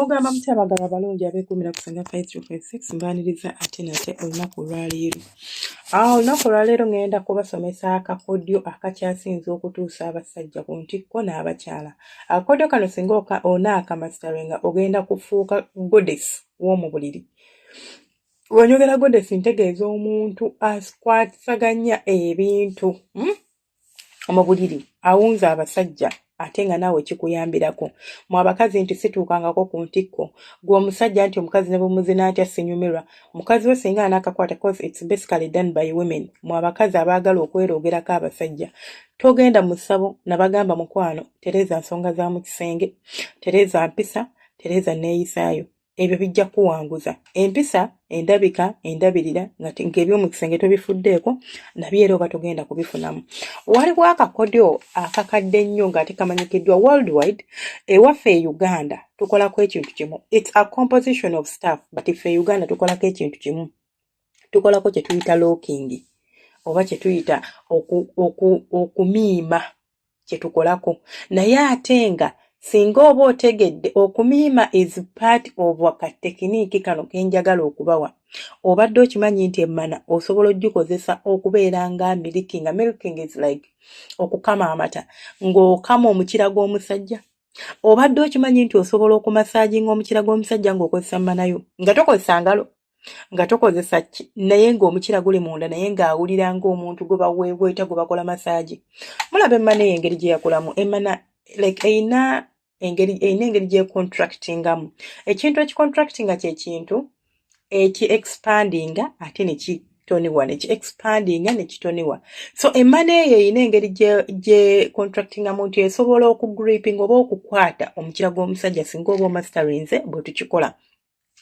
Mugamba mutabagala abalungi abeekumira ku Sanga 5356 mbaniriza ate nate olunaku olwaleero. Olunaku olwaleero ngenda kubasomesa akakodyo akakyasinze okutuusa abasajja ku ntikko n'abakyala. Akakodyo kano singa onaakamasteringa ogenda kufuuka goddess w'omu buliri. Wanyogera goddess ntegeeza omuntu akwasaganya ebintu mu buliri awunza abasajja ate nga naawe kikuyambirako. Mu abakazi nti situukangako ku ntikko. Gwe omusajja nti omukazi ne bumuzina atya sinyumirwa. Mukazi we singa anaakakwata cause it's basically done by women. Mu abakazi abaagala okwerogerako abasajja. Togenda mu ssabo nabagamba mukwano tereeza nsonga za mu kisenge, tereeza mpisa, tereeza neeyisaayo. Ebyo bijja kuwanguza. Empisa, endabika, endabirira ng'eby'omu kisenge tobifuddeeko nabyo era oba togenda kubifunamu. Waliwo akakodyo akakadde nnyo ng'ate kamanyikiddwa worldwide. Ewaffe e Uganda tukolako ekintu kimu. It's a composition of stuff but iffe e Uganda tukolako ekintu kimu. Tukolako kye tuyita locking oba kye tuyita okumiima kye tukolako. Naye ate nga singa oba otegedde okumiima is part of akatekiniiki kano kenjagala okubawa. Obadde okimanyi nti emmana osobola ogikozesa okubeera nga milking. Milking is like okukama amata ng'okama omukira gw'omusajja. Obadde okimanyi nti osobola okumasaajinga omukira gw'omusajja ng'okozesa mmanayo nga tokozesa ngalo nga tokozesa naye ng'omukira guli munda naye ng'awulira ng'omuntu gwe baweebweta gwe bakola masaaji. Mulaba emmana eyo engeri gye yakolamu. Emmana like eyina engeri gye contractingamu. Ekintu ekicontractinga kye kintu eki-expandinga ate ne kitoniwa, ne ki-expandinga ne kitoniwa. So emmana eyo eyina engeri gye contractingamu nti esobola okugripping oba okukwata omukira gw'omusajja singa oba omasterinze bwe tukikola.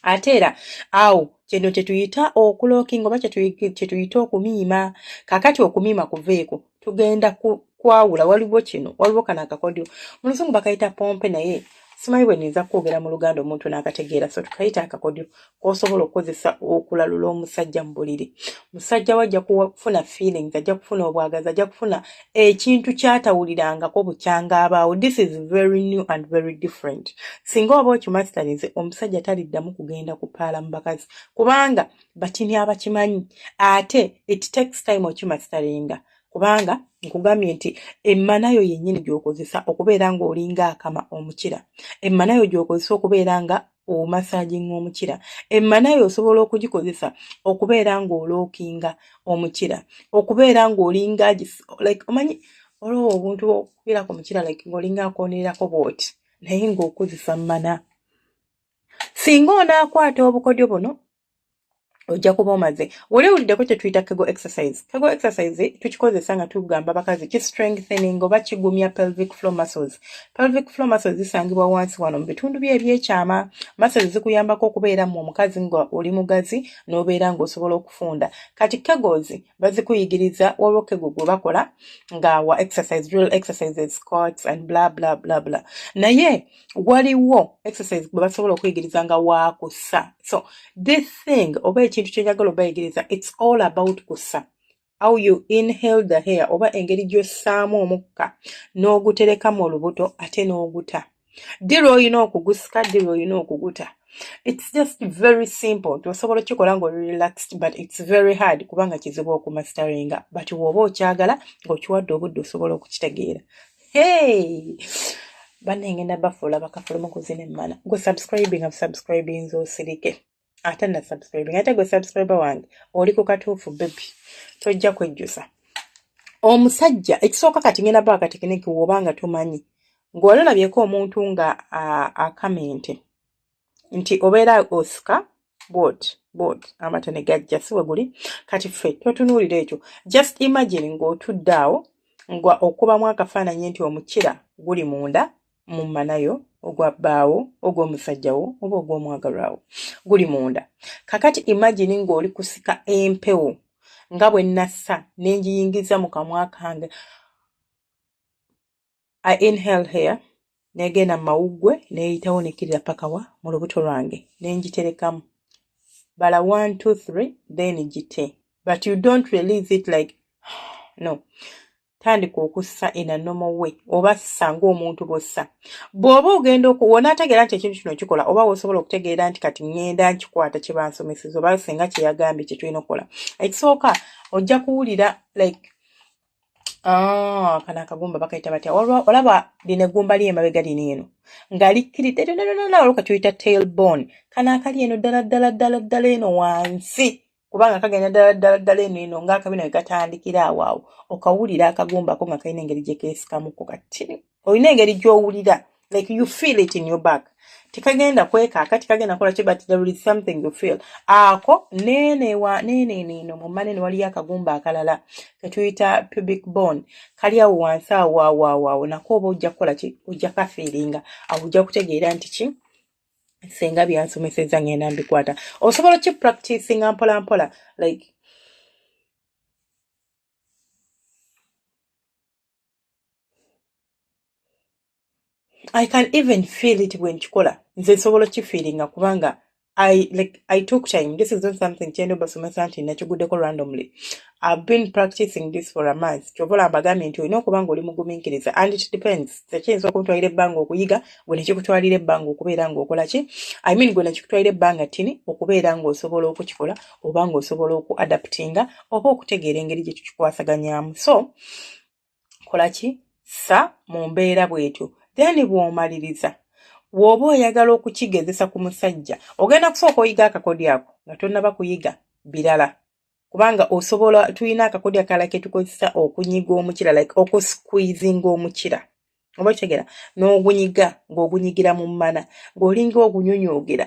Ate era awo kino kye tuyita okulookinga oba kye tuyita okumiima. Kakati okumiima kuveeko tugenda kwawula. Waliwo kano akakodyo mu Luzungu bakayita pompe naye simanyi bwe nniza kwogera mu Luganda omuntu n'akategeera. So tukayita akakodyo k'osobola okukozesa okulalula omusajja mu buliri. Musajja we ajja kufuna feelings, ajja kufuna obwagazi, ajja kufuna ekintu ky'atawulirangako bukyanga abaawo. This is very new and very different. Singa oba okimasterinze omusajja taliddamu kugenda kupaala mu bakazi kubanga batini abakimanyi. Ate it takes time okimasteringa kubanga nkugambye nti emmanayo yennyini gy'okozesa okubeera ng'olinga akama omukira. Emmanayo gy'okozesa okubeera nga omasaajinga omukira. Emmanayo osobola okugikozesa okubeera ng'olookinga omukira. Okubeera ng'olinga like omanyi olwo obuntu okubeera ku mukira like ng'olinga akoonererako bw'oti naye ng'okozesa mmana. Singa onaakwata obukodyo buno ojja kuba omaze. Wali owuliddeko kye tuyita Kegel exercise. Kegel exercise tukikozesa nga tugamba bakazi ki strengthening oba kigumya pelvic floor muscles. Pelvic floor muscles zisangibwa wansi wano mu bitundu by'ebyekyama. Muscles zikuyambako okubeera mu omukazi nga oli mugazi n'obeera ng'osobola okufunda. Kati Kegels bazikuyigiriza waliwo Kegel gwe bakola nga wa exercise, drill exercises, squats and blah blah blah blah. Naye waliwo exercise gwe basobola okuyigiriza nga wa kussa. So this thing oba ekintu kyenjagala obayigiriza, it's all about kussa. How you inhale the air oba engeri gy'ossaamu omukka n'ogutereka mu lubuto ate n'oguta. Diri olina okugusika, diri olina okuguta. It's just very simple. Tosobola kikola ng'oli relaxed but it's very hard kubanga kizibu okumasteringa. But woba okyagala ng'okiwadde obudde osobola okukitegeera. Hey! Banne ngenda bafuula bakafuluma kuzina emmana. Gwe subscribing nz'osirike. Ate na subscribing. Ate gwe subscriber wange oli ku katuufu baby. Tojja kwejjusa. Omusajja ekisooka kati ngenda ba akatekiniki w'obanga tumanyi. Ng'olalabyeko omuntu nga akamente. Nti obeera osika board amata ne gajja si we guli. Kati ffe totunuulira ekyo. Just imagine ng'otudde awo nga okubamu akafaananyi nti omukira guli munda mu mmanayo ogwa bbaawo ogw'omusajjawo oba ogw'omwagalwawo guli munda. Kakati imagine ng'oli kusika empewo nga bwe nassa n'engiyingiza mu kamwa kange. I inhale here negenda mu mawuggwe neeyitawo nekirira pakawa mu lubuto lwange n'engiterekamu. Bala 1, 2, 3 then gite. But you don't release it like no. tandika okussa in a normal way oba ssa ng'omuntu bw'ossa bw'oba ogenda wonaategeera nti ekintu kino kikola oba wosobola okutegeera nti kati ngenda nkikwata kye bansomeseza oba singa kye yagambye kye tulina okukola ekisooka ojja kuwulira like kana akagumba bakayita batya olaba lino eggumba ly'emabega lino eno nga likkiridde ddala olwo katuyita tailbone kana akali eno ddala eno wansi kubanga kagenda ddala eno ng'akabina we gatandikira awo okawulira akagumba ko nga kalina engeri gye keesikamukko kati olina engeri gy'owulira like you feel it in your back tikagenda kwekaaka tikagenda kola ki but there is something you feel ako nene eno mu manene waliyo akagumba akalala ketuyita pubic bone kali awo wansi awo nako oba ojja kukola ki ojja kafiiringa awo ojja kutegeera nti ki senga byansomeseza ngenda mbikwata osobola ki practicinga mpola like I can even feel it when chikola nze sobola kifiiringa kubanga I took time. This is not something chendo basomesa nti nakiguddeko randomly. I've been practicing this for a month. Chobola mbagambye nti olina okubanga oli mugumiikiriza and it depends. Tekiyinza okutwalira ebbanga okuyiga gwe nekikutwalira ebbanga okubeera ng'okola ki I mean gwe nekikutwalira ebbanga tini okubeera ng'osobola okukikola oba ng'osobola okuadaptinga oba okutegeera engeri gye tukikwasaganyamu. So kola ki sa mu mbeera bwetyo then bw'omaliriza woba oyagala okukigezesa ku musajja ogenda kusooka oyiga akakodi ako nga tonnaba kuyiga birala kubanga osobola tulina akakodi akalala ke tukozesa okunyiga omukira like okusqueezinga omukira oba kitegeera n'ogunyiga ng'ogunyigira mu mmana ng'olinga ogunyonyoogera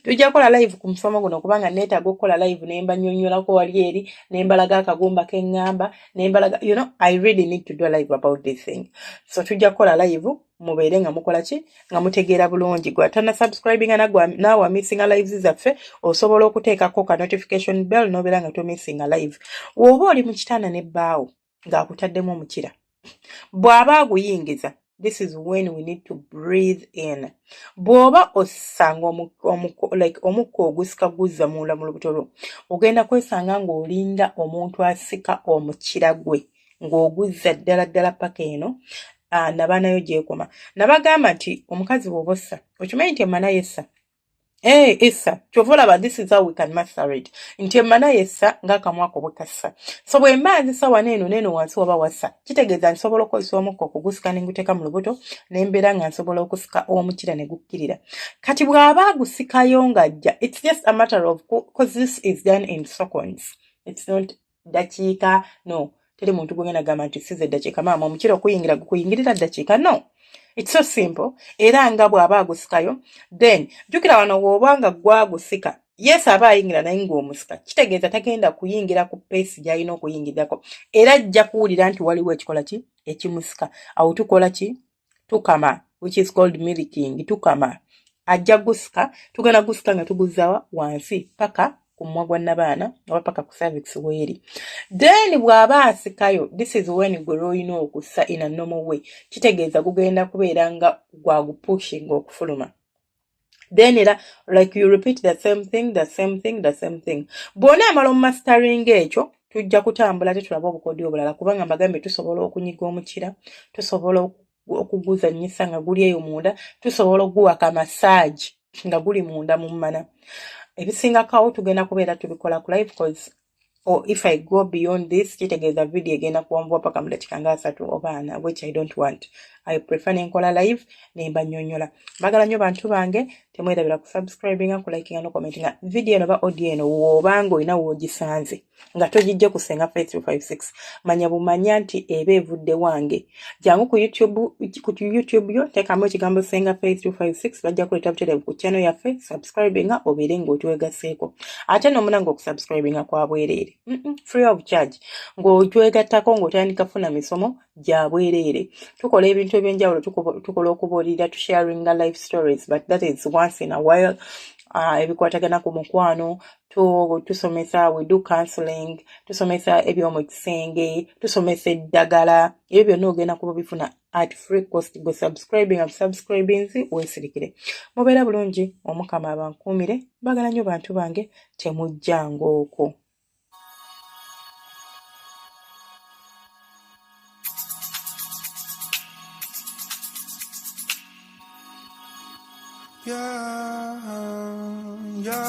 tujja kukola live ku musomo guno kubanga neetaaga okukola live nemba nnyonnyolako wali eri nembalaga akagumba keŋŋamba nembalaga you know I really need to do a live about this thing so tujja kukola live mubeere nga mukola ki nga mutegeera bulungi gwe atana subscribinga naawe missinga lives zaffe osobola okuteekako ka notification bell n'obeera nga tomissinga live woba oli mu kitanda n'ebbaawo ng'akutaddemu omukira bw'aba aguyingiza this is when we need to breathe in bw'oba osanga omukka ogusika guzza munda mu lubuto lwo ogenda kwesanga ng'olinda omuntu asika omukira gwe ng'oguzza ddala paka eno nabaanayo gyekoma nabagamba nti omukazi bw'oba ossa okimanyi nti emmana yessa essa kyova olaba this is how we can master it nti emmana yessa ng'akamwako bwe kassa so bwe mba nzisa wano wansi oba wassa kitegeeza nsobola okukozesa omukka okugusika ne nguteeka mu lubuto ne mbeera nga nsobola okusika omukira ne gukkirira kati bw'aba agusikayo ng'ajja it's just a matter of because this is done in seconds it's not dakiika no teri muntu gwengenda gamba nti size eddakiika maama omukira okuyingira gukuyingirira ddakiika no it's so simple era nga bw'aba agusikayo then jjukira wano bw'obanga gwagusika yes aba ayingira naye ng'omusika kitegeeza tagenda kuyingira ku peesi gy'alina okuyingirirako era ajja kuwulira nti waliwo ekikola ki ekimusika awo tukola ki tukama which is called milking tukama ajja gusika tugenda gusika nga tuguzzawa wansi paka ku mumwa gwa nnabaana oba paka ku cervix w'eri then bw'aba asikayo this is when gwe lw'olina okussa in a normal way kitegeeza gugenda kubeera nga gwagupushinga okufuluma then era like you repeat the same thing bw'onaamala omumastering ekyo tujja kutambula tetulaba obukodyo obulala kubanga mbagambye tusobola okunyiga omukira tusobola okuguzannyisa nga guli eyo munda tusobola okuguwaka massage nga guli munda mu mmana ebisingakawo tugenda kubeera tubikola ku live because if I go beyond this kitegeeza video egenda kuwanvuwa paka mu dakiika nga 3 oba 4 which I don't want I prefer nenkola live nemba nnyonnyola mbagala nnyo bantu bange temwerabira ku subscribinga ku likinga no commentinga video eno ba audio eno w'obanga olina w'ogisanze nga togijje ku Senga Faith 256 manya bumanya nti eba evudde wange jangu ku YouTube yo teekamu ekigambo Senga Faith 256 bajja kuleeta butereevu ku channel yaffe subscribinga obeere ng'otwegaseeko ate n'omunanga okusubscribinga kwa bwereere free of charge ng'otwegattako ng'otandika funa misomo gya bwereere tukola ebintu ebyenjawulo tukola okubuulirira tusharinga life stories but that is once in a while ebikwatagana ku mukwano tusomesa we do counseling tusomesa eby'omu kisenge tusomesa eddagala ebyo byonna ogenda kuba bifuna at free cost go subscribing weesirikire mubeera bulungi omukama abankuumire bagala nnyo bantu bange temujjanga okwo Yeah, yeah.